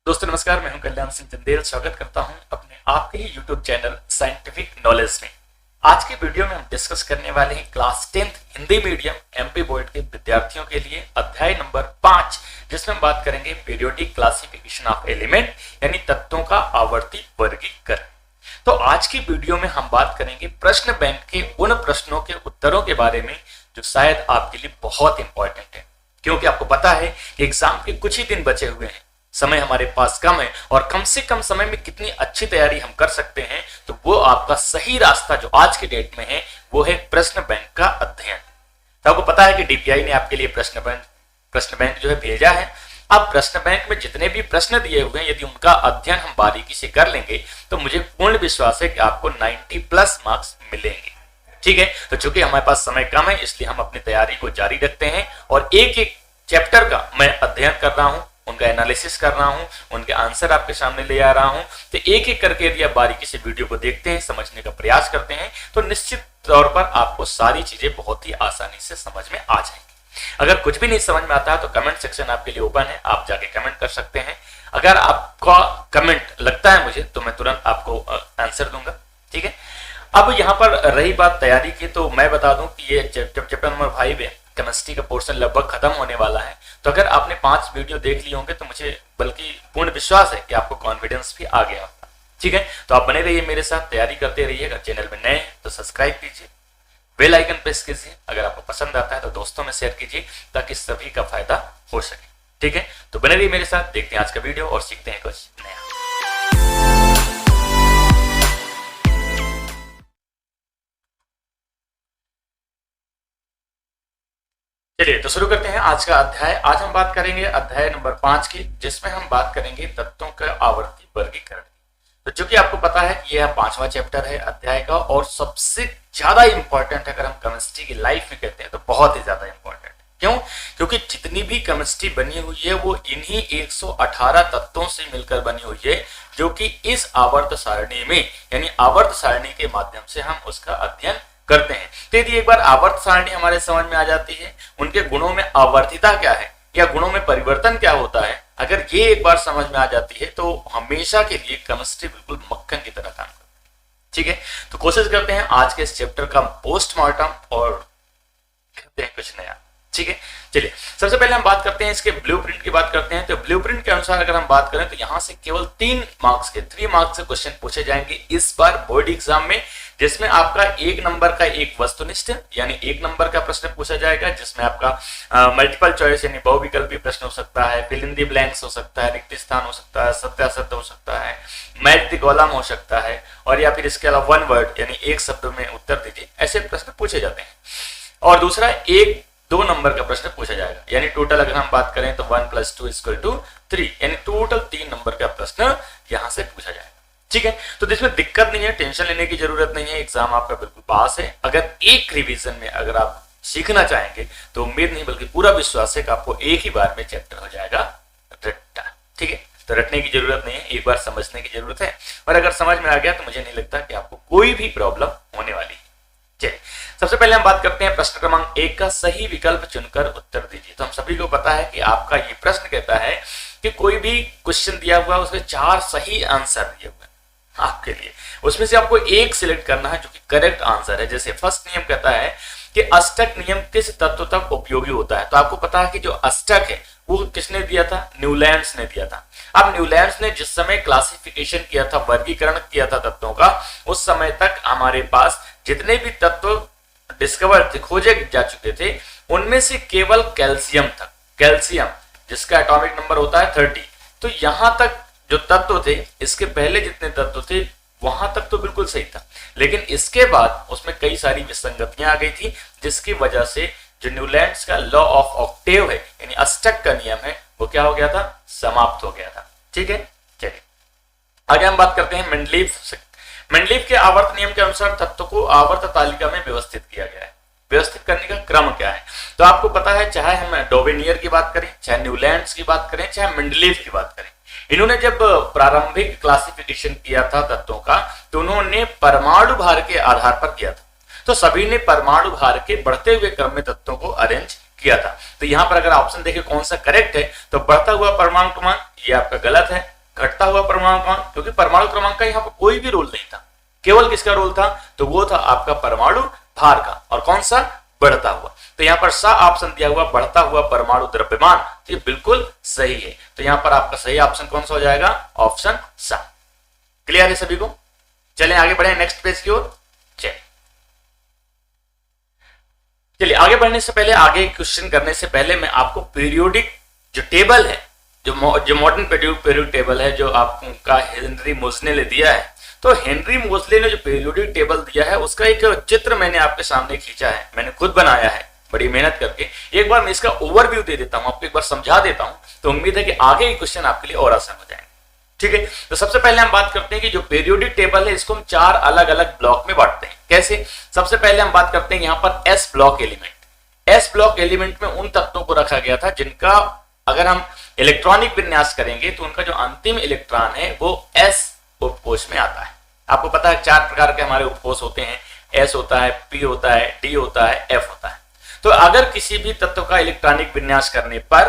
दोस्तों नमस्कार, मैं हूं कल्याण सिंह चंदेल। स्वागत करता हूं अपने आपके ही YouTube चैनल साइंटिफिक नॉलेज में। आज की वीडियो में हम डिस्कस करने वाले हैं class 10th Hindi medium MP board के विद्यार्थियों के लिए अध्याय नंबर 5, जिसमें हम बात करेंगे पीरियोडिक क्लासिफिकेशन ऑफ एलिमेंट यानी तत्वों का आवर्ती वर्गीकरण। तो आज की वीडियो में हम बात करेंगे प्रश्न बैंक के उन प्रश्नों के उत्तरों के बारे में जो शायद आपके लिए बहुत इंपॉर्टेंट है, क्योंकि आपको पता है कि एग्जाम के कुछ ही दिन बचे हुए हैं, समय हमारे पास कम है और कम से कम समय में कितनी अच्छी तैयारी हम कर सकते हैं। तो वो आपका सही रास्ता जो आज के डेट में है वो है प्रश्न बैंक का अध्ययन। तो आपको पता है कि DPI ने आपके लिए प्रश्न बैंक जो है भेजा है। अब प्रश्न बैंक में जितने भी प्रश्न दिए हुए हैं, यदि उनका अध्ययन हम बारीकी से कर लेंगे तो मुझे पूर्ण विश्वास है कि आपको 90+ मार्क्स मिलेंगे। ठीक है, तो चूंकि हमारे पास समय कम है इसलिए हम अपनी तैयारी को जारी रखते हैं और एक एक चैप्टर का मैं अध्ययन कर रहा हूं, उनका एनालिसिस कर रहा हूं, उनके आंसर आपके सामने ले आ रहा हूं। तो एक एक करके यदि आप बारीकी से वीडियो को देखते हैं, समझने का प्रयास करते हैं, तो निश्चित तौर पर आपको सारी चीजें बहुत ही आसानी से समझ में आ जाएंगी। अगर कुछ भी नहीं समझ में आता है तो कमेंट सेक्शन आपके लिए ओपन है, आप जाके कमेंट कर सकते हैं। अगर आपका कमेंट लगता है मुझे तो मैं तुरंत आपको आंसर दूंगा। ठीक है, अब यहाँ पर रही बात तैयारी की, तो मैं बता दूं कि ये चैप्टर नंबर 5 है, केमिस्ट्री का पोर्शन लगभग खत्म होने वाला है। तो अगर आपने 5 वीडियो देख लिए होंगे तो मुझे बल्कि पूर्ण विश्वास है कि आपको कॉन्फिडेंस भी आ गया होगा। ठीक है, तो आप बने रहिए मेरे साथ, तैयारी करते रहिए। अगर चैनल में नए हैं तो सब्सक्राइब कीजिए, बेल आइकन प्रेस कीजिए। अगर आपको पसंद आता है तो दोस्तों में शेयर कीजिए ताकि सभी का फायदा हो सके। ठीक है, तो बने रहिए मेरे साथ, देखते हैं आज का वीडियो और सीखते हैं कुछ नया। चलिए तो शुरू करते हैं आज का अध्याय। आज हम बात करेंगे अध्याय नंबर 5 की, जिसमें हम बात करेंगे तत्वों का आवर्ती वर्गीकरण। तो चूंकि आपको पता है कि यह 5वां चैप्टर है अध्याय का और सबसे ज्यादा इंपॉर्टेंट है। अगर हम केमिस्ट्री की लाइफ में कहते हैं तो बहुत ही ज्यादा इंपॉर्टेंट है। क्यों? क्योंकि जितनी भी केमिस्ट्री बनी हुई है वो इन्हीं 118 तत्वों से मिलकर बनी हुई है, जो कि इस आवर्त सारणी में यानी आवर्त सारणी के माध्यम से हम उसका अध्ययन करते हैं। तो यदि एक बार आवर्त सारणी हमारे समझ में आ जाती है, उनके गुणों में आवर्तिता क्या है या गुणों में परिवर्तन क्या होता है, अगर ये एक बार समझ में आ जाती है तो हमेशा के लिए केमिस्ट्री बिल्कुल मक्खन की तरह काम करती है। ठीक है, तो कोशिश करते हैं आज के इस चैप्टर का पोस्टमार्टम और करते हैं कुछ नया। ठीक है, चलिए सबसे पहले हम बात करते हैं इसके ब्लूप्रिंट की बात करते हैं। तो ब्लूप्रिंट के अनुसार अगर हम बात करें तो यहां से केवल 3 मार्क्स के क्वेश्चन पूछे जाएंगे इस बार बोर्ड एग्जाम में, जिसमें आपका 1 नंबर का एक वस्तुनिष्ठ यानी 1 नंबर का प्रश्न पूछा जाएगा, जिसमें आपका मल्टीपल चॉइस यानी बहुविकल्पी प्रश्न हो सकता है, फिल इन द ब्लैंक्स हो सकता है, रिक्त स्थान हो सकता है, सत्यासत्य हो सकता है, मैच द कॉलम हो सकता है, और या फिर इसके अलावा 1 वर्ड यानी एक शब्द में उत्तर दीजिए, ऐसे प्रश्न पूछे जाते हैं। और दूसरा 1-2 नंबर का प्रश्न पूछा जाएगा, यानी टोटल अगर हम बात करें तो 1 + 2 = 3 यानी टोटल 3 नंबर का प्रश्न यहां से पूछा जाएगा। ठीक है, तो इसमें दिक्कत नहीं है, टेंशन लेने की जरूरत नहीं है, एग्जाम आपका बिल्कुल पास है। अगर एक रिवीजन में अगर आप सीखना चाहेंगे तो उम्मीद नहीं बल्कि पूरा विश्वास है कि आपको एक ही बार में चैप्टर हो जाएगा रट्टा। ठीक है, तो रटने की जरूरत नहीं है, एक बार समझने की जरूरत है, और अगर समझ में आ गया तो मुझे नहीं लगता कि आपको कोई भी प्रॉब्लम होने वाली है। चलिए सबसे पहले हम बात करते हैं प्रश्न क्रमांक 1 का सही विकल्प चुनकर उत्तर दीजिए। तो हम सभी को पता है कि आपका ये प्रश्न कहता है कि कोई भी क्वेश्चन दिया हुआ है उसमें 4 सही आंसर दिए हुए आपके लिए, उसमें से आपको एक सिलेक्ट करना है जो कि करेक्ट आंसर है। जैसे फर्स्ट नियम कहता है कि अष्टक नियम किस तत्व तक उपयोगी होता है। तो आपको पता है कि जो अष्टक है वो किसने दिया था? न्यूलैंड्स ने दिया था। अब न्यूलैंड्स ने जिस समय क्लासिफिकेशन किया था, वर्गीकरण किया था तत्वों का, उस समय तक हमारे पास जितने भी तत्व डिस्कवर थे, खोजे जा चुके थे, उनमें से केवल कैल्शियम था। कैल्शियम जिसका एटॉमिक नंबर होता है 30। तो यहां तक जो तत्व थे, इसके पहले जितने तत्व थे वहां तक तो बिल्कुल सही था, लेकिन इसके बाद उसमें कई सारी विसंगतियां आ गई थी, जिसकी वजह से जो न्यूलैंड्स का लॉ ऑफ ऑक्टेव है यानी अष्टक का नियम है वो क्या हो गया था? समाप्त हो गया था। ठीक है, चलिए आगे हम बात करते हैं मेंडलीव के आवर्त नियम के अनुसार तत्व को आवर्त तालिका में व्यवस्थित किया गया है। व्यवस्थित करने का क्रम क्या है? तो आपको पता है, चाहे हम डोवेनियर की बात करें, चाहे न्यूलैंड्स की बात करें, चाहे मेंडलीव की बात करें, इन्होंने जब प्रारंभिक क्लासिफिकेशन किया था तत्वों का तो उन्होंने परमाणु भार के आधार पर किया था। तो सभी ने परमाणु भार के बढ़ते हुए क्रम में तत्वों को अरेंज किया था। तो यहां पर अगर ऑप्शन देखें कौन सा करेक्ट है तो बढ़ता हुआ परमाणु क्रमांक, ये आपका गलत है। घटता हुआ परमाणु क्रमांक, क्योंकि परमाणु क्रमांक का यहाँ पर कोई भी रोल नहीं था, केवल किसका रोल था, तो वो था आपका परमाणु भार का, और कौन सा, बढ़ता हुआ। तो यहाँ पर सा ऑप्शन दिया हुआ बढ़ता हुआ परमाणु द्रव्यमान, तो ये बिल्कुल सही है। तो यहाँ पर आपका सही ऑप्शन कौन सा हो जाएगा, ऑप्शन सा। क्लियर है सभी को? चलिए आगे बढ़े नेक्स्ट पेज की ओर। चलिए आगे बढ़ने से पहले, आगे क्वेश्चन करने से पहले मैं आपको पीरियोडिक जो टेबल है, जो मॉडर्न पीरियोडिक टेबल है, जो आपका हेनरी मोजले ने दिया है, तो हेनरी मोजले ने जो पीरियोडिक टेबल दिया है उसका एक चित्र मैंने आपके सामने खींचा है, मैंने खुद बनाया है बड़ी मेहनत करके। एक बार मैं इसका ओवरव्यू दे देता हूं, आपको एक बार समझा देता हूं, तो उम्मीद है कि आगे के क्वेश्चन आपके लिए और आसान हो जाएंगे। ठीक है, तो सबसे पहले हम बात करते हैं कि जो पीरियोडिक टेबल है इसको हम 4 अलग अलग ब्लॉक में बांटते हैं। कैसे? सबसे पहले हम बात करते हैं यहाँ पर S block element. S block element में उन तत्वों को रखा गया था जिनका अगर हम इलेक्ट्रॉनिक विन्यास करेंगे तो उनका जो अंतिम इलेक्ट्रॉन है वो एस उपकोष में आता है। आपको पता है 4 प्रकार के हमारे उपकोष होते हैं, एस होता है, पी होता है, डी होता है, एफ होता है। तो अगर किसी भी तत्व का इलेक्ट्रॉनिक विन्यास करने पर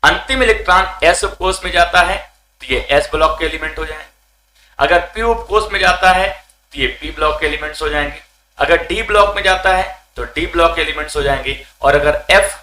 अंतिम इलेक्ट्रॉन एस उपकोष में जाता है तो ये एस ब्लॉक के एलिमेंट हो जाएंगे। अगर पी उपकोष में जाता है तो ये पी ब्लॉक के एलिमेंट्स हो जाएंगे। अगर डी ब्लॉक में जाता है तो डी ब्लॉक के एलिमेंट्स हो जाएंगे। और अगर एफ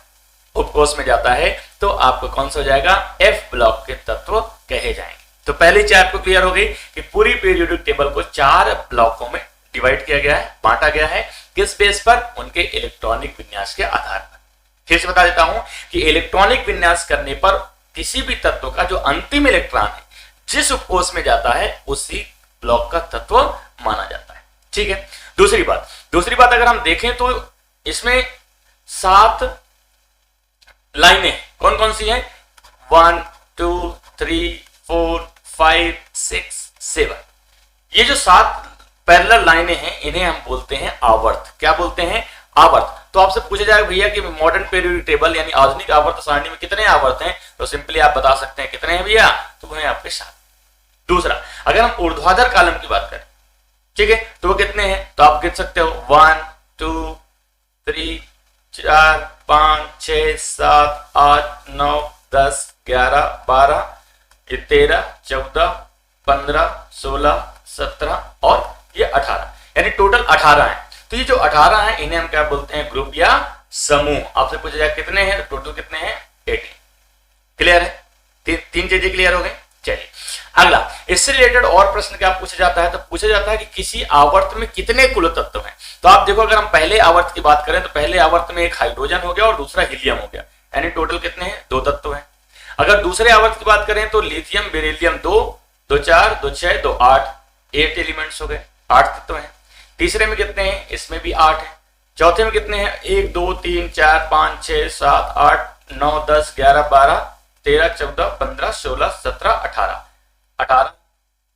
उपकोष में जाता है तो आपको कौन सा हो जाएगा, एफ ब्लॉक के तत्व कहे जाएंगे। तो पहली चीज आपको क्लियर हो गई कि पूरी पीरियोडिक टेबल को 4 ब्लॉकों में डिवाइड किया गया है, बांटा गया है। किस बेस पर? उनके इलेक्ट्रॉनिक विन्यास के आधार पर। फिर से बता देता हूं कि इलेक्ट्रॉनिक विन्यास करने पर किसी भी तत्व का जो अंतिम इलेक्ट्रॉन है जिस उपकोष में जाता है उसी ब्लॉक का तत्व माना जाता है। ठीक है, दूसरी बात अगर हम देखें तो इसमें 7 लाइनें कौन कौन सी हैं, 1 2 3 4 5 6 7। ये जो 7 पैरेलल लाइनें हैं इन्हें हम बोलते हैं आवर्त। क्या बोलते हैं? आवर्त। तो आपसे पूछा जाएगा भैया कि मॉडर्न पीरियोडिक टेबल यानी आधुनिक आवर्त सारणी में कितने आवर्त हैं, तो सिंपली आप बता सकते हैं कितने हैं भैया, तो वो है आपके 7। दूसरा, अगर हम ऊर्ध्वाधर कॉलम की बात करें, ठीक है, तो वो कितने हैं, तो आप गिन सकते हो 1 2 3 4 5 6 7 8 9 10 11 12 13 14 15 16 17 और ये 18, यानी टोटल 18 है। तो ये जो 18 है इन्हें हम क्या बोलते हैं, ग्रुप या समूह। आपसे पूछा जाए कितने हैं, तो टोटल कितने हैं, 18। क्लियर है? तीन चीजें क्लियर हो गई। चलिए अगला, इससे रिलेटेड और प्रश्न क्या पूछा जाता है, तो पूछा जाता है कि किसी आवर्त में कितने कुल तत्व हैं। तो आप देखो अगर हम पहले आवर्त की बात करें तो पहले आवर्त में एक हाइड्रोजन हो गया और दूसरा हीलियम हो गया, यानी टोटल कितने हैं, 2 तत्व हैं। अगर दूसरे आवर्त की बात करें तो लिथियम बेरिलियम 2 2 4 2 6 2 8 8 एलिमेंट्स हो गए, 8 तत्व हैं। तीसरे में कितने हैं, इसमें भी 8 है। चौथे में कितने हैं, 1 2 3 4 5 6 7 8 9 10 11 12 13 14 15 16 17 18 18।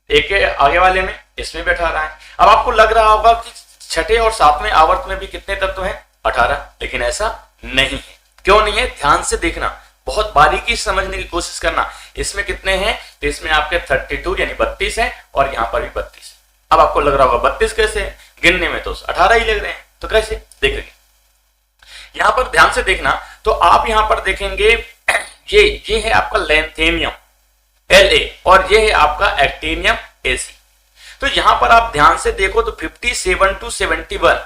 एक आगे वाले में, इसमें भी 18 है। अब आपको लग रहा होगा कि छठे और 7वें आवर्त में भी कितने तत्व हैं, 18, लेकिन ऐसा नहीं है। क्यों नहीं है, ध्यान से देखना, बहुत बारीकी से समझने की कोशिश करना। इसमें कितने हैं, तो इसमें आपके 32 यानी 32 है और यहां पर भी 32। अब आपको लग रहा होगा 32 कैसे है, गिनने में तो 18 ही लग रहे हैं, तो कैसे देखेंगे। यहां पर ध्यान से देखना, तो आप यहां पर देखेंगे ये है आपका लैंथेनियम La और ये है आपका एक्टिनियम Ac। तो यहां पर आप ध्यान से देखो तो 57 to 71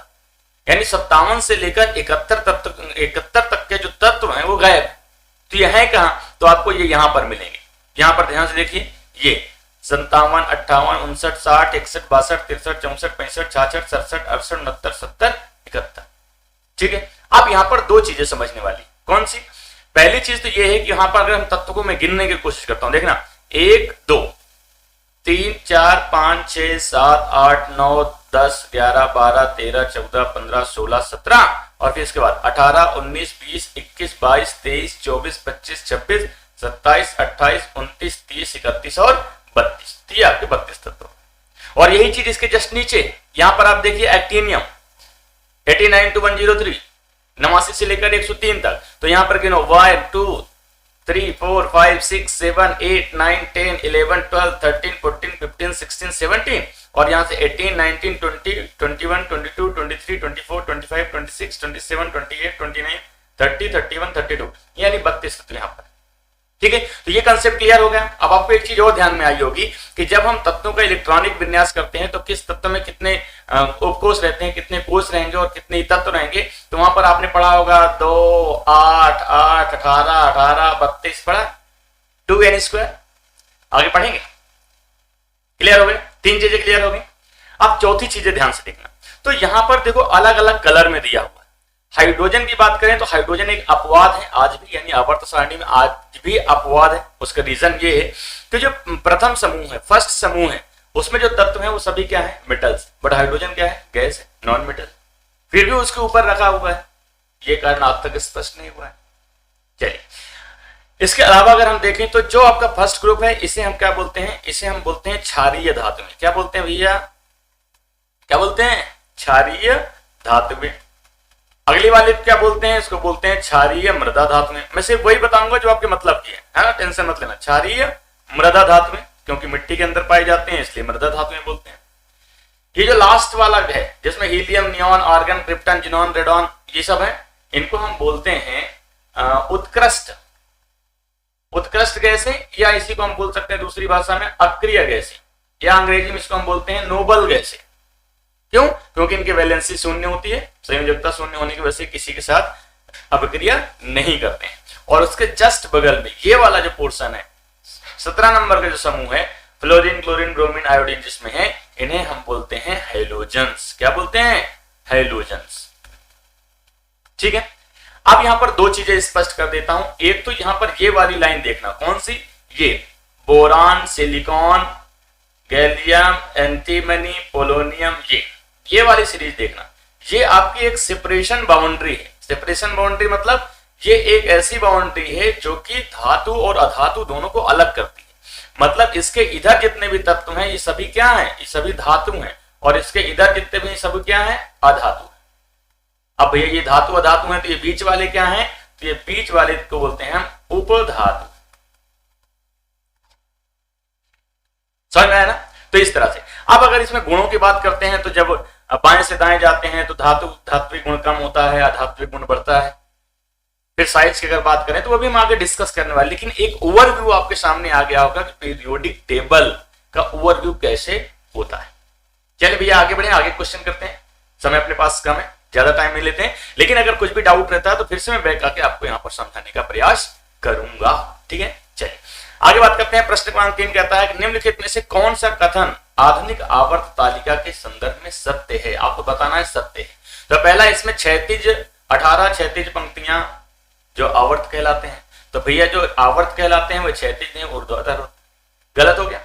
यानी 57 से लेकर 71 तक के जो तत्व हैं वो गायब। तो ये है कहां, तो आपको ये यहां पर मिलेंगे। यहां पर ध्यान से देखिए, ये 57 58 59 60 61 62 63 64 65 66 67 68 69 70 71। ठीक है, अब यहां पर 2 चीजें समझने वाली, कौन सी? पहली चीज तो ये है कि यहां पर अगर हम तत्व को मैं गिनने की कोशिश करता हूं, देखना 1 2 3 4 5 6 7 8 9 10 11 12 13 14 15 16 17 और फिर इसके बाद 18 19 20 21 22 23 24 25 26 27 28 29 30 31 और 32। ये आपके 32 तत्व। और यही चीज इसके जस्ट नीचे यहां पर आप देखिए एक्टिनियम 89 to 103 89 से लेकर 103 तक। तो यहां पर गिनो 1 2 3 4 5 6 7 8 9 10 11 12 13 14 15 16 17 और यहां से 18 19 20 21 22 23 24 25 26 27 28 29 30 31 32 यानी 32 तत्व यहां पर। ठीक है, तो ये कंसेप्ट क्लियर हो गया। अब आपको एक चीज और ध्यान में आई होगी कि जब हम तत्वों का इलेक्ट्रॉनिक विन्यास करते हैं तो किस तत्व में कितने उपकोष रहते हैं, कितने कोष रहेंगे और कितने तत्व रहेंगे। तो वहां पर आपने पढ़ा होगा 2, 8, 8, 18, 18, 32 पढ़ा, 2n²। आगे पढ़ेंगे, क्लियर हो गए, तीन चीजें क्लियर हो गई। अब चौथी चीजें ध्यान से देखना। तो यहां पर देखो अलग अलग कलर में दिया हुआ है। हाइड्रोजन की बात करें तो हाइड्रोजन एक अपवाद है आज भी, यानी आवर्त सारणी में आज भी अपवाद है। उसका रीजन ये है कि जो प्रथम समूह है, फर्स्ट समूह है, उसमें जो तत्व है वो सभी क्या है, मेटल्स, बट हाइड्रोजन क्या है, गैस है, नॉन मेटल, फिर भी उसके ऊपर रखा हुआ है। ये कारण आज तक स्पष्ट नहीं हुआ है। चलिए, इसके अलावा अगर हम देखें तो जो आपका फर्स्ट ग्रुप है इसे हम क्या बोलते हैं, इसे हम बोलते हैं क्षारीय धातु में। क्या बोलते हैं भैया, क्या बोलते हैं, क्षारीय धातु में। अगली वाले क्या बोलते हैं, इसको बोलते हैं क्षारीय मृदा धातु में। मैं सिर्फ वही बताऊंगा जो आपके मतलब की है ना, टेंशन मत लेना। क्षारीय मृदा धातु में, क्योंकि मिट्टी के अंदर पाए जाते हैं इसलिए मृदा धातु में बोलते हैं। ये जो लास्ट वाला है जिसमें helium, neon, argon, krypton, xenon, radon ये सब है, इनको हम बोलते हैं उत्कृष्ट, उत्कृष्ट गैस है, या इसी को हम बोल सकते हैं दूसरी भाषा में अक्रिय गैस, या अंग्रेजी में इसको हम बोलते हैं नोबल गैस। क्यों, क्योंकि इनकी वैलेंसी शून्य होती है, संयोजकता शून्य होने की वजह से किसी के साथ अभिक्रिया नहीं करते हैं। और उसके जस्ट बगल में ये वाला जो पोर्शन है 17 नंबर का जो समूह है, फ्लोरीन, क्लोरीन, ब्रोमीन, आयोडीन जिसमें है, इन्हें हम बोलते हैं हैलोजेंस। क्या बोलते हैं, हैलोजेंस। ठीक है, अब यहां पर दो चीजें स्पष्ट कर देता हूं। एक तो यहां पर ये वाली लाइन देखना, कौन सी, ये boron, silicon, gallium, antimony, polonium, ये वाली सीरीज देखना। ये आपकी एक सेपरेशन बाउंड्री है। सेपरेशन बाउंड्री मतलब ये एक ऐसी बाउंड्री है जो कि धातु और अधातु दोनों को अलग करती है। मतलब इसके इधर जितने भी तत्व हैं ये सभी क्या हैं, ये सभी धातु हैं, और इसके इधर जितने भी सब क्या हैं, अधातु। अब भैया ये धातु अधातु हैं तो ये बीच वाले क्या हैं, तो ये बीच वाले को बोलते हैं हम उपधातु। समझ में आया ना। तो इस तरह से अब अगर इसमें गुणों की बात करते हैं तो जब बाएं से दाएं जाते हैं तो धात्विक गुण कम होता है, अधात्विक गुण बढ़ता है। फिर साइज की अगर बात करें तो वो भी हम आगे डिस्कस करने वाले, लेकिन एक ओवरव्यू आपके सामने आ गया होगा कि पीरियोडिक टेबल का ओवरव्यू कैसे होता है। चलिए भैया आगे बढ़े, आगे क्वेश्चन करते हैं। समय अपने पास कम है, ज्यादा टाइम नहीं लेते हैं, लेकिन अगर कुछ भी डाउट रहता है तो फिर से मैं बैक आके आपको यहाँ पर समझाने का प्रयास करूंगा। ठीक है, चलिए आगे बात करते हैं। प्रश्न क्रमांक 3 कहता है कि निम्नलिखित में से कौन सा कथन आधुनिक आवर्त तालिका के संदर्भ में सत्य है। आपको बताना है सत्य है। तो पहला इसमें 18 क्षैतिज पंक्तियां जो आवर्त कहलाते हैं। तो भैया जो आवर्त कहलाते हैं वो क्षैतिज नहीं, ऊर्ध्वाधर होते। गलत हो गया,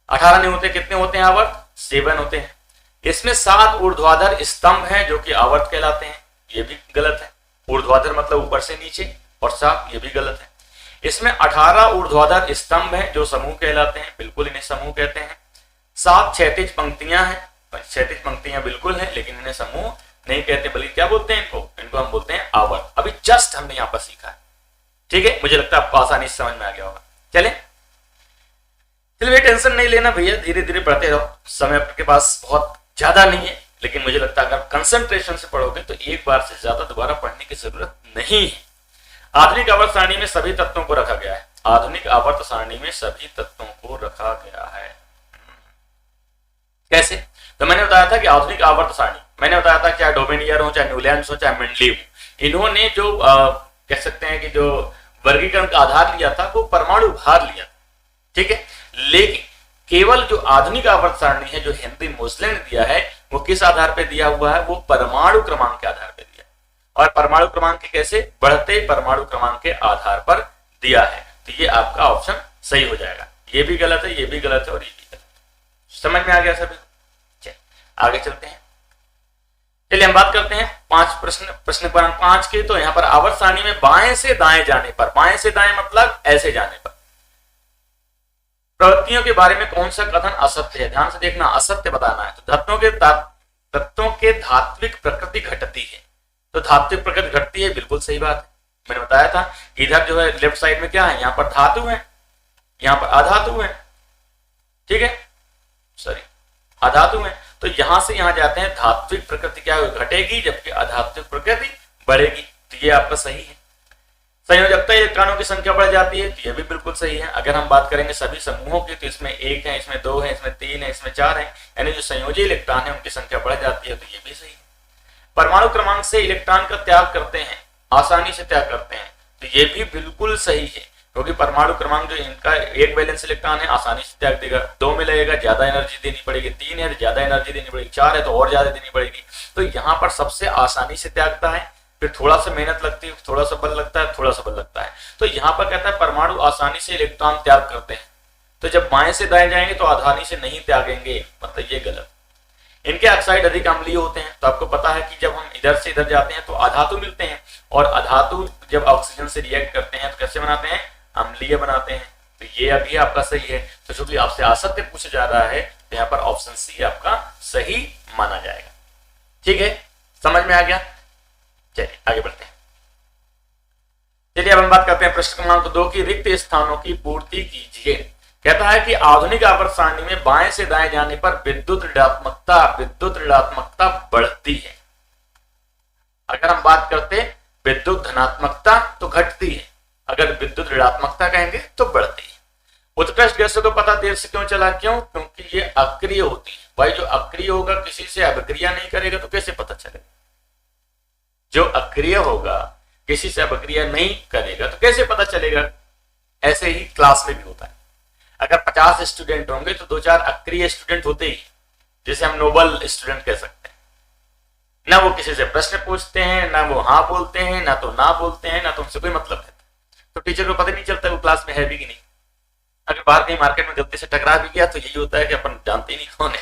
18 नहीं होते, कितने होते हैं आवर्त, 7 होते हैं। इसमें 7 ऊर्ध्वाधर स्तंभ हैं जो कि आवर्त कहलाते हैं, ये भी गलत है। ऊर्ध्वाधर मतलब ऊपर से नीचे, और 7 ये भी गलत है। इसमें 18 ऊर्ध्वाधर स्तंभ हैं जो समूह कहलाते हैं, बिल्कुल इन्हें समूह कहते हैं। 7 क्षैतिज पंक्तियां हैं, क्षैतिज पंक्तियां बिल्कुल हैं लेकिन इन्हें समूह नहीं कहते, बल्कि क्या बोलते हैं इनको हम बोलते हैं आवर्त। अभी जस्ट हमने यहां पर सीखा है। ठीक है, मुझे लगता है आपको आसानी से समझ में आ गया होगा। चले चलिए, टेंशन नहीं लेना भैया, धीरे धीरे पढ़ते रहो। समय आपके पास बहुत ज्यादा नहीं है, लेकिन मुझे लगता है अगर कंसंट्रेशन से पढ़ोगे तो एक बार से ज्यादा दोबारा पढ़ने की जरूरत नहीं है। आधुनिक आवर्त सारणी में सभी तत्वों को रखा गया है। आधुनिक आवर्त सारणी में सभी तत्वों को रखा गया है। कैसे, तो मैंने बताया था कि आधुनिक आवर्त सारणी, मैंने बताया था चाहे डोमेनियर हो, चाहे न्यूलैंड्स हो, चाहे मेंडलीव हो, इन्होंने जो कह सकते हैं कि जो वर्गीकरण का आधार लिया था वो परमाणु भार लिया था। ठीक है, लेकिन केवल जो आधुनिक आवर्त सारणी है जो हेनरी मोजले ने दिया है वो किस आधार पर दिया हुआ है, वो परमाणु क्रमांक के आधार पर दिया। और परमाणु क्रमांक के कैसे, बढ़ते परमाणु क्रमांक के आधार पर दिया है। तो ये आपका ऑप्शन सही हो जाएगा। ये भी गलत है, ये भी गलत है और ये भी गलत है। समझ में आ गया सभी। चलिए आगे चलते हैं। चलिए हम बात करते हैं 5 प्रश्न क्रमांक 5 के। तो यहां पर आवर्त सारणी में बाएं से दाएं जाने पर, बाएं से दाएं मतलब ऐसे जाने पर प्रवृत्तियों के बारे में कौन सा कथन असत्य है। ध्यान से देखना, असत्य बताना है। तो तत्वों के धात्विक प्रकृति घटती है। तो धात्विक प्रकृति घटती है, बिल्कुल सही बात है। मैंने बताया था इधर जो है लेफ्ट साइड में क्या है, यहाँ पर धातु है, यहाँ पर अधातु है। ठीक है, सॉरी अधातु है। तो यहां से यहां जाते हैं, धात्विक प्रकृति क्या घटेगी जबकि अधात्विक प्रकृति बढ़ेगी। तो ये आपका सही है। संयोजकता इलेक्ट्रॉनों की संख्या बढ़ जाती है, तो यह भी बिल्कुल सही है। अगर हम बात करेंगे सभी समूहों की, तो इसमें 1 है, इसमें 2 है, इसमें 3 है, इसमें 4 है, यानी जो संयोजी इलेक्ट्रॉन है उनकी संख्या बढ़ जाती है, तो ये भी सही है। परमाणु क्रमांक से इलेक्ट्रॉन का त्याग करते हैं, आसानी से त्याग करते हैं, तो ये भी बिल्कुल सही है, क्योंकि परमाणु क्रमांक जो इनका एक वैलेंस इलेक्ट्रॉन है आसानी से त्याग देगा। 2 में लगेगा ज्यादा एनर्जी देनी पड़ेगी, 3 है तो ज्यादा एनर्जी देनी पड़ेगी, 4 है तो और ज्यादा देनी पड़ेगी, तो यहाँ पर सबसे आसानी से त्यागता है। फिर थोड़ा सा मेहनत लगती है, थोड़ा सा बल लगता है, थोड़ा सा बल लगता है, तो यहाँ पर कहता है परमाणु आसानी से इलेक्ट्रॉन त्याग करते हैं। तो जब बाएं से दाएं जाएंगे तो आसानी से नहीं त्यागेंगे, मतलब ये गलत। इनके ऑक्साइड अधिक अम्लीय होते हैं, तो आपको पता है कि जब हम इधर से इधर जाते हैं तो अधातु मिलते हैं, और अधातु जब ऑक्सीजन से रिएक्ट करते हैं तो कैसे बनाते हैं, अम्लीय बनाते हैं, तो ये अभी आपका सही है। तो चूंकि आपसे असत्य पूछा जा रहा है, तो यहाँ पर ऑप्शन सी आपका सही माना जाएगा। ठीक है, समझ में आ गया। चलिए आगे बढ़ते हैं। चलिए अब हम बात करते हैं प्रश्न क्रमांक 2 की, रिक्त स्थानों की पूर्ति कीजिए। कहता है कि आधुनिक आवर्त सारणी में बाएं से दाएं जाने पर विद्युत ऋणात्मकता बढ़ती है। अगर हम बात करते हैं विद्युत धनात्मकता तो घटती है, अगर विद्युत ऋणात्मकता कहेंगे तो बढ़ती है। उत्कृष्ट गैसों को पता देर से क्यों चला, क्यों, क्योंकि ये अक्रिय होती है। भाई जो अक्रिय होगा किसी से अभिक्रिया नहीं करेगा तो कैसे पता चलेगा, जो अक्रिय होगा किसी से अभिक्रिया नहीं करेगा तो कैसे पता चलेगा। ऐसे ही क्लास में भी होता है, अगर 50 स्टूडेंट होंगे तो 2-4 अक्रिय स्टूडेंट होते ही, जिसे हम नोबल स्टूडेंट कह सकते हैं। ना वो किसी से प्रश्न पूछते हैं, ना वो हाँ बोलते हैं, ना तो ना बोलते हैं, ना तो उनसे कोई मतलब है, तो टीचर को पता नहीं चलता वो क्लास में है भी कि नहीं। अगर बाहर कहीं मार्केट में गलती से टकरा भी गया तो यही होता है कि अपन जानते ही नहीं कौन है।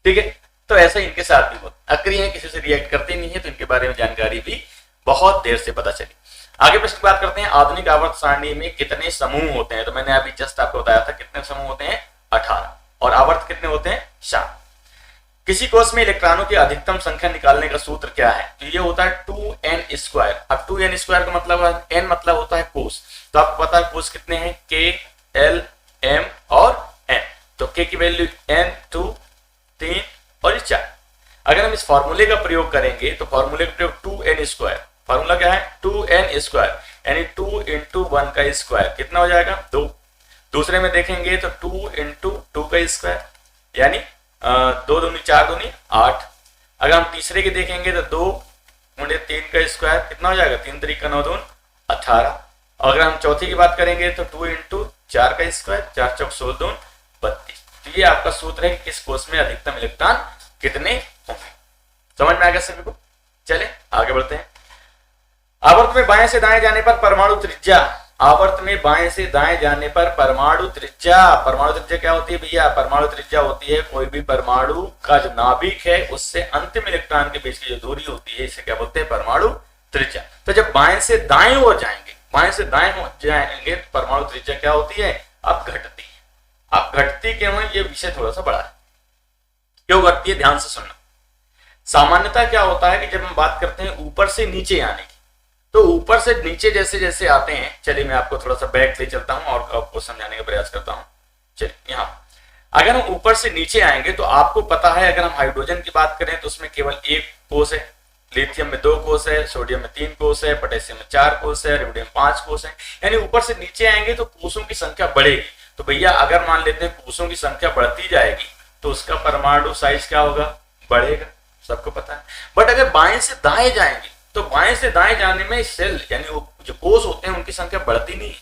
ठीक है, तो ऐसा इनके साथ भी होता, अक्रिय है, किसी से रिएक्ट करते नहीं है, तो इनके बारे में जानकारी भी बहुत देर से पता चली। आगे प्रश्न की बात करते हैं, आधुनिक आवर्त सारणी में कितने समूह होते हैं। तो मैंने अभी जस्ट आपको बताया था कितने समूह होते हैं, 18, और आवर्त कितने होते हैं, 4। किसी कोष में इलेक्ट्रॉनों की अधिकतम संख्या निकालने का सूत्र क्या है, तो ये होता है 2n²। अब 2n² का मतलब n मतलब होता है कोष, तो आपको पता है कोष कितने हैं, k, l, m और n। तो k की वैल्यू n, 2, 3 और 4। अगर हम इस फॉर्मूले का प्रयोग करेंगे तो फॉर्मूले का प्रयोग 2n², फॉर्मूला क्या है 2n², यानी 2 × 1 का स्क्वायर कितना हो जाएगा, 2। दूसरे में देखेंगे तो 2 × 2 का स्क्वायर, यानी 2 दूनी 4 दूनी 8। अगर हम तीसरे के देखेंगे तो 2 × 3 का स्क्वायर कितना हो जाएगा, 3 × 3 = 9 दून 18। अगर हम चौथी की बात करेंगे तो 2 × 4 का स्क्वायर, 4 × 4 = 16 दून 32। तो ये आपका सूत्र है कि किस कोष में अधिकतम इलेक्ट्रॉन कितने होंगे। समझ में आ गया सभी को। चले आगे बढ़ते हैं। आवर्त में बाएं से दाएं जाने पर परमाणु त्रिज्या, आवर्त में बाएं से दाएं जाने पर परमाणु त्रिज्या, परमाणु त्रिज्या क्या होती है भैया, परमाणु त्रिज्या होती है कोई भी परमाणु का जो नाभिक है उससे अंतिम इलेक्ट्रॉन के बीच की जो दूरी होती है, इसे क्या बोलते हैं, परमाणु त्रिज्या। तो जब बाएं से दाएं ओर जाएंगे, बाएं से दाएं हो जाएंगे, परमाणु त्रिज्या क्या होती है, अब घटती है। अब घटती क्यों है, ये विषय थोड़ा सा बड़ा है, क्यों घटती है ध्यान से सुनना। सामान्यतः क्या होता है कि जब हम बात करते हैं ऊपर से नीचे आने की, तो ऊपर से नीचे जैसे जैसे आते हैं, चलिए मैं आपको थोड़ा सा बैक ले चलता हूं और आपको समझाने का प्रयास करता हूं। चलिए यहाँ अगर हम ऊपर से नीचे आएंगे तो आपको पता है, अगर हम हाइड्रोजन की बात करें तो उसमें केवल 1 कोष है, लिथियम में 2 कोष है, सोडियम में 3 कोष है, पोटेशियम में 4 कोष है, रुबिडियम 5 कोष है। यानी ऊपर से नीचे आएंगे तो कोषों की संख्या बढ़ेगी। तो भैया अगर मान लेते हैं कोषों की संख्या बढ़ती जाएगी तो उसका परमाणु साइज क्या होगा, बढ़ेगा, सबको पता है। बट अगर बाएं से दाएं जाएंगे तो बाएं से दाएं जाने में सेल यानी जो कोष होते हैं उनकी संख्या बढ़ती नहीं,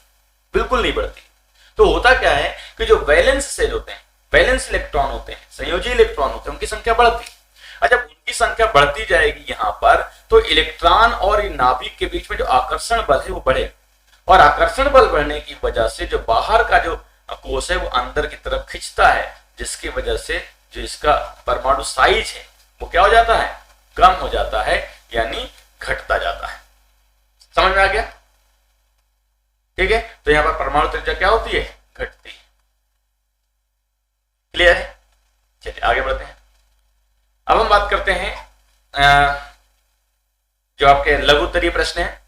बिल्कुल नहीं बढ़ती। तो होता क्या है कि जो वैलेंस सेल होते हैं, वैलेंस इलेक्ट्रॉन होते हैं, संयोजी इलेक्ट्रॉन होते हैं, उनकी संख्या बढ़ती है। जब उनकी संख्या बढ़ती जाएगी यहाँ पर, तो इलेक्ट्रॉन और नाभिक के बीच में जो आकर्षण बल है वो बढ़ेगा, और आकर्षण बल बढ़ने की वजह से जो बाहर का जो कोष है वो अंदर की तरफ खिंचता है, जिसकी वजह से जो इसका परमाणु साइज है वो क्या हो जाता है, कम हो जाता है, यानी घटता जाता है। समझ में आ गया, ठीक है। तो यहां पर परमाणु त्रिज्या क्या होती है, घटती है। क्लियर है, चलिए आगे बढ़ते हैं। अब हम बात करते हैं जो आपके लघु उत्तरीय प्रश्न है।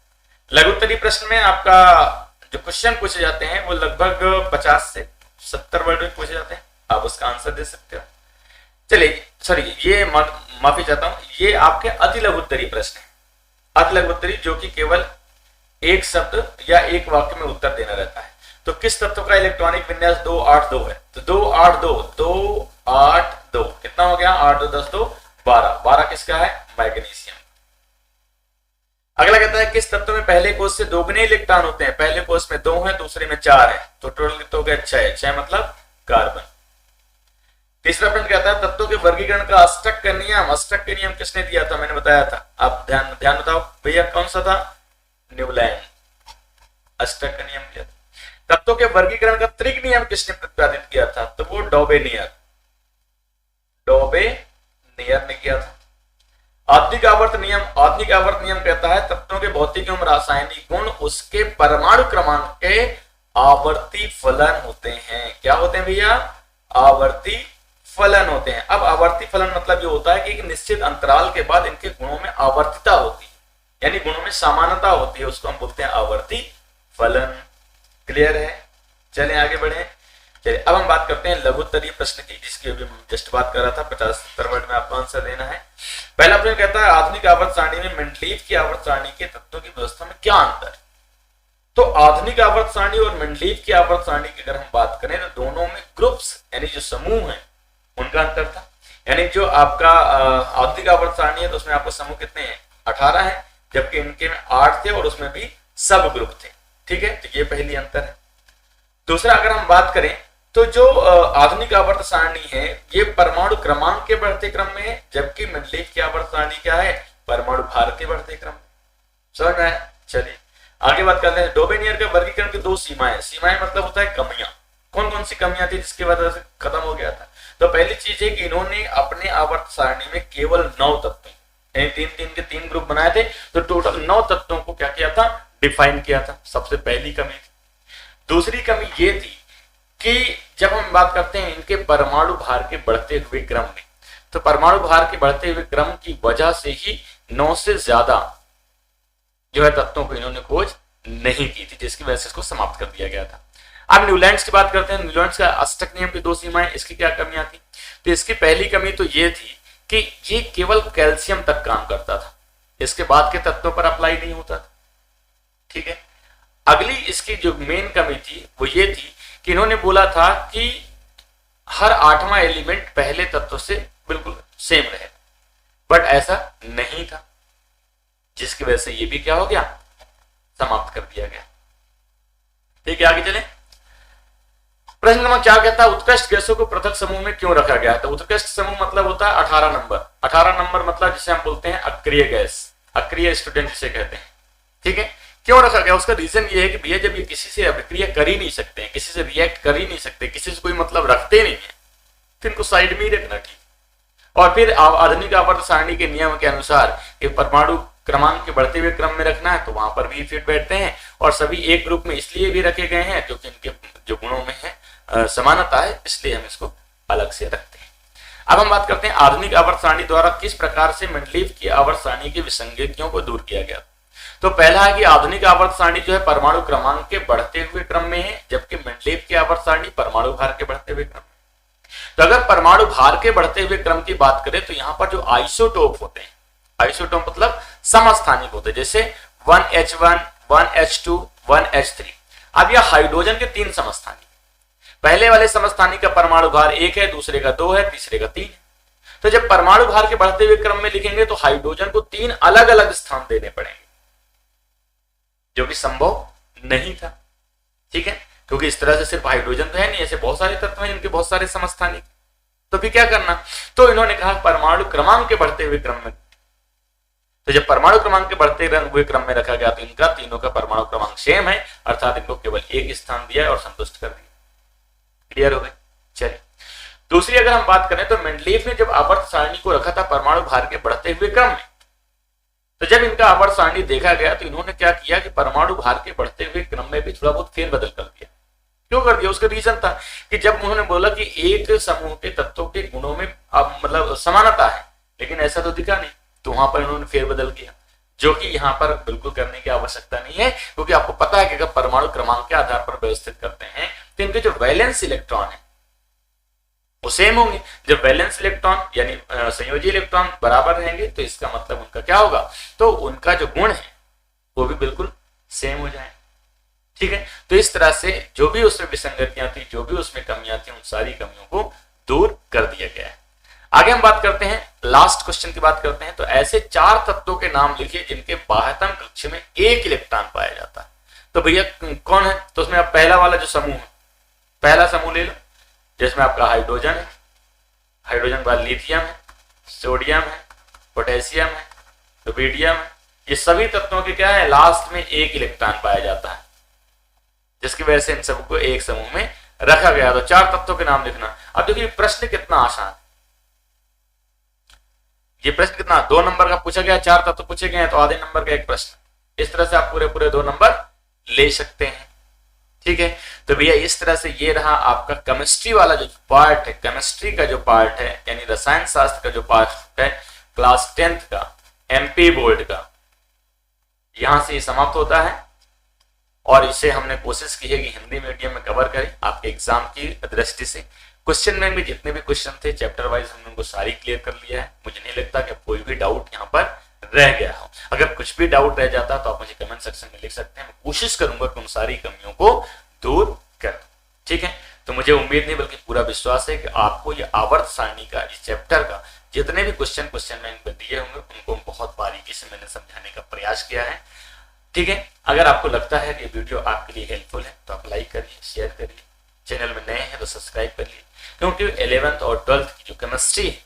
लघु उत्तरीय प्रश्न में आपका जो क्वेश्चन पूछे जाते हैं वो लगभग 50 से 70 वर्ड में पूछे जाते हैं, आप उसका आंसर दे सकते हो। चलिए सॉरी, ये माफी चाहता हूं, ये आपके अति लघु उत्तरीय प्रश्न है। अति लघु उत्तरीय जो कि केवल एक शब्द या एक वाक्य में उत्तर देना रहता है। तो किस तत्व का इलेक्ट्रॉनिक विन्यास 282 है? तो 282 कितना हो गया? 8 2 10 2 12। 12 किसका है? मैग्नीशियम। अगला कहता है किस तत्व में पहले कोष से दोगुने इलेक्ट्रॉन होते हैं? पहले कोष में 2 है, दूसरे में 4 है, तो टोटल कितना हो गया? 6। 6 मतलब कार्बन। तीसरा प्रश्न कहता है तत्वों के वर्गीकरण का अष्टक का नियम। अष्टक का नियम किसने दिया था? मैंने बताया था। आप ध्यान बताओ भैया, कौन सा था? न्यूलैंड। अष्टक का नियम दिया था। तत्वों के वर्गीकरण का त्रिक नियम किसने प्रतिपादित किया था? तो वो डॉबेनियर ने किया था। आधुनिक आवर्त नियम। आधुनिक आवर्त नियम कहता है तत्वों के भौतिक एवं रासायनिक गुण उसके परमाणु क्रमांक के आवर्ती फलन होते हैं। क्या होते हैं भैया? आवर्ती फलन होते हैं। अब आवर्ती फलन मतलब ये होता है कि एक निश्चित अंतराल के बाद इनके गुणों में आवर्तिता होती है, यानी गुणों में समानता होती है, उसको हम बोलते हैं आवर्ती फलन। क्लियर है? चलें आगे बढ़े। चलिए अब हम बात करते हैं लघुत्तरीय प्रश्न की, जिसकी अभी जस्ट बात कर रहा था। 50-70 वर्ड में आपको आंसर देना है। पहला प्रश्न कहता है आधुनिक आवर्त सारणी में मेंडलीव की आवर्त सारणी के तत्वों की व्यवस्था में क्या अंतर है? तो आधुनिक आवर्त सारणी और मेंडलीव की आवर्त सारणी की अगर हम बात करें तो दोनों में ग्रुप्स यानी जो समूह है उनका अंतर था। यानी जो आपका आधुनिक आवर्त सारणी है तो उसमें आपको समूह कितने हैं? 18 है, जबकि इनके में 8 थे और उसमें भी सब ग्रुप थे। ठीक है, तो ये पहली अंतर है। दूसरा अगर हम बात करें तो जो आधुनिक आवर्त सारणी है ये परमाणु क्रमांक के बढ़ते क्रम में है, जबकि मेंडलीव की आवर्त सारणी क्या है? परमाणु भार के बढ़ते क्रम में। समझ में आया? चलिए आगे बात करते हैं। डोबेनियर के वर्गीकरण की 2 सीमाएं। सीमाएं मतलब होता है कमियां। कौन कौन सी कमियां थी जिसकी वजह से खत्म हो गया था? तो पहली चीज है कि इन्होंने अपने आवर्त सारणी में केवल 9 तत्व, यानी 3-3 के 3 ग्रुप बनाए थे, तो टोटल 9 तत्वों को क्या किया था? डिफाइन किया था। सबसे पहली कमी थी। दूसरी कमी ये थी कि जब हम बात करते हैं इनके परमाणु भार के बढ़ते हुए क्रम में, तो परमाणु भार के बढ़ते हुए क्रम की वजह से ही 9 से ज्यादा जो है तत्वों को इन्होंने खोज नहीं की थी, जिसकी वजह से इसको समाप्त कर दिया गया था। अब न्यूलैंड्स की बात करते हैं। न्यूलैंड्स का अष्टक नियम की 2 सीमाएं। इसकी क्या कमियां थी? तो इसकी पहली कमी तो ये थी कि ये केवल कैल्शियम तक काम करता था, इसके बाद के तत्वों पर अप्लाई नहीं होता था। ठीक है। अगली इसकी जो मेन कमी थी वो ये थी कि इन्होंने बोला था कि हर 8वां एलिमेंट पहले तत्व से बिल्कुल सेम रहे, बट ऐसा नहीं था, जिसकी वजह से ये भी क्या हो गया? समाप्त कर दिया गया। ठीक है, आगे चले। प्रश्न क्रमांक 4 कहता है उत्कृष्ट गैसों को पृथक समूह में क्यों रखा गया? तो उत्कृष्ट समूह मतलब होता है 18 नंबर। 18 नंबर मतलब जिसे हम बोलते हैं अक्रिय गैस, अक्रिय स्टूडेंट जिसे कहते हैं। ठीक है, क्यों रखा गया? उसका रीजन ये है कि भैया जब ये किसी से अभिक्रिया कर ही नहीं सकते हैं, किसी से रिएक्ट कर ही नहीं सकते, किसी से कोई मतलब रखते नहीं है, तो इनको साइड में ही रखना ठीक। और फिर आधुनिक आवर्त सारणी के नियम के अनुसार ये परमाणु क्रमांक के बढ़ते हुए क्रम में रखना है, तो वहां पर भी फिट बैठते हैं। और सभी एक ग्रुप में इसलिए भी रखे गए हैं क्योंकि इनके जो गुणों में है समानता है, इसलिए हम इसको अलग से रखते हैं। अब हम बात करते हैं आधुनिक आवर्त सारणी द्वारा किस प्रकार से मेंडलीव की आवर्त सारणी की विसंगतियों को दूर किया गया। तो पहला है कि आधुनिक आवर्त सारणी जो है परमाणु क्रमांक के बढ़ते हुए क्रम में है, जबकि मेंडलीव की आवर्त सारणी परमाणु भार के बढ़ते हुए क्रम में। तो अगर परमाणु भार के बढ़ते हुए क्रम की बात करें तो यहां पर जो आइसोटोप होते हैं, आइसोटोप मतलब समस्थानिक होते हैं, जैसे 1H1, 1H2, 1H3। अब यह हाइड्रोजन के 3 समस्थानिक। पहले वाले समस्थानिक का परमाणु भार 1 है, दूसरे का 2 है, तीसरे का 3 है। तो जब परमाणु भार के बढ़ते हुए क्रम में लिखेंगे तो हाइड्रोजन को 3 अलग अलग स्थान देने पड़ेंगे, जो कि संभव नहीं था। ठीक है, क्योंकि इस तरह से सिर्फ हाइड्रोजन तो है नहीं, ऐसे बहुत सारे तत्व हैं जिनके बहुत सारे समस्थानिक। तो फिर क्या करना? तो इन्होंने कहा परमाणु क्रमांक के बढ़ते हुए क्रम में। तो जब परमाणु क्रमांक के बढ़ते हुए क्रम में रखा गया तो इनका तीनों का परमाणु क्रमांक सेम है, अर्थात इनको केवल एक स्थान दिया और संतुष्ट कर दिया। क्लियर हो गए? चलिए दूसरी अगर हम बात करें तो मेंडलीव ने जब आवर्त सारणी को रखा था परमाणु भार के बढ़ते हुए क्रम में, तो जब इनका आवर्त सारणी देखा गया तो इन्होंने क्या किया कि परमाणु भार के बढ़ते हुए क्रम में भी थोड़ा बहुत फेरबदल कर दिया। क्यों कर दिया? उसका रीजन था कि जब उन्होंने बोला कि एक समूह के तत्वों के गुणों में अब मतलब समानता है, लेकिन ऐसा तो दिखा नहीं, तो वहां पर इन्होंने फेरबदल किया, जो कि यहाँ पर बिल्कुल करने की आवश्यकता नहीं है, क्योंकि आपको पता है कि अगर परमाणु क्रमांक के आधार पर व्यवस्थित करते हैं तो इनके जो वैलेंस इलेक्ट्रॉन है वो सेम होंगे। जब वैलेंस इलेक्ट्रॉन यानी संयोजी इलेक्ट्रॉन बराबर रहेंगे तो इसका मतलब उनका क्या होगा? तो उनका जो गुण है वो भी बिल्कुल सेम हो जाए। ठीक है, तो इस तरह से जो भी उसमें विसंगतियां थी, जो भी उसमें कमियां थी, उन सारी कमियों को दूर कर दिया गया है। आगे हम बात करते हैं, लास्ट क्वेश्चन की बात करते हैं। तो ऐसे 4 तत्वों के नाम लिखिए जिनके बाह्यतम कक्ष में 1 इलेक्ट्रॉन पाया जाता है। तो भैया कौन है? तो उसमें आप पहला वाला जो समूह है, पहला समूह ले लो, जिसमें आपका हाइड्रोजन है, हाइड्रोजन के बाद लिथियम है, सोडियम है, पोटेशियम है, रुबिडियम है। ये सभी तत्वों के क्या है, लास्ट में 1 इलेक्ट्रॉन पाया जाता है, जिसकी वजह से इन सबको एक समूह में रखा गया। तो 4 तत्वों के नाम लिखना। अब देखिए प्रश्न कितना आसान है, ये प्रश्न कितना 2 नंबर का पूछा गया, 4 तत्व पूछे गए हैं, तो आधे नंबर का एक प्रश्न। इस तरह से आप पूरे पूरे 2 नंबर ले सकते हैं। ठीक है, तो भैया इस तरह से ये रहा आपका केमिस्ट्री वाला जो पार्ट है, केमिस्ट्री का जो पार्ट है, यानी रसायन शास्त्र का जो पार्ट है, क्लास 10th का एमपी बोर्ड का, यहां से ये समाप्त होता है। और इसे हमने कोशिश की है कि हिंदी मीडियम में कवर करें आपके एग्जाम की दृष्टि से। क्वेश्चन बैंक में जितने भी क्वेश्चन थे चैप्टर वाइज हमने उनको सारी क्लियर कर लिया है। मुझे नहीं लगता कि कोई भी डाउट यहाँ पर रह गया हो। अगर कुछ भी डाउट रह जाता तो आप मुझे कमेंट सेक्शन में लिख सकते हैं, मैं कोशिश करूंगा कि उन सारी कमियों को दूर कर। ठीक है, तो मुझे उम्मीद नहीं बल्कि पूरा विश्वास है कि आपको ये आवर्त सारणी का, इस चैप्टर का जितने भी क्वेश्चन बैंक में दिए होंगे उनको बहुत बारीकी से मैंने समझाने का प्रयास किया है। ठीक है, अगर आपको लगता है कि वीडियो आपके लिए हेल्पफुल है तो आप लाइक करिए, शेयर करिए, चैनल में नए हैं तो सब्सक्राइब कर लिए, क्योंकि 11th और 12th की जो केमिस्ट्री है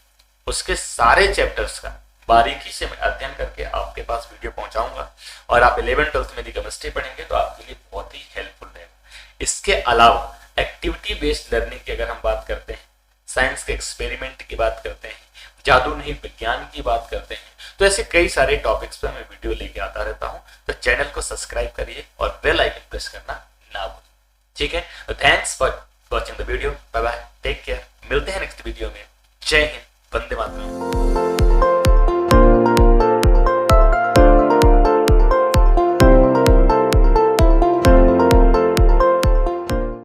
उसके सारे चैप्टर्स का बारीकी से मैं अध्ययन करके आपके पास वीडियो पहुंचाऊंगा। और आप 11th 12th में भी केमिस्ट्री पढ़ेंगे तो आपके लिए बहुत ही हेल्पफुल रहेगा। इसके अलावा एक्टिविटी बेस्ड लर्निंग की अगर हम बात करते हैं, साइंस के एक्सपेरिमेंट की बात करते हैं, जादू नहीं विज्ञान की बात करते हैं, तो ऐसे कई सारे टॉपिक्स पर मैं वीडियो लेके आता रहता हूं। तो चैनल को सब्सक्राइब करिए और बेल आइकन प्रेस करना ना भूलिए। ठीक है, तो thanks for watching the video, bye bye, take care, मिलते हैं नेक्स्ट वीडियो में। जय हिंद।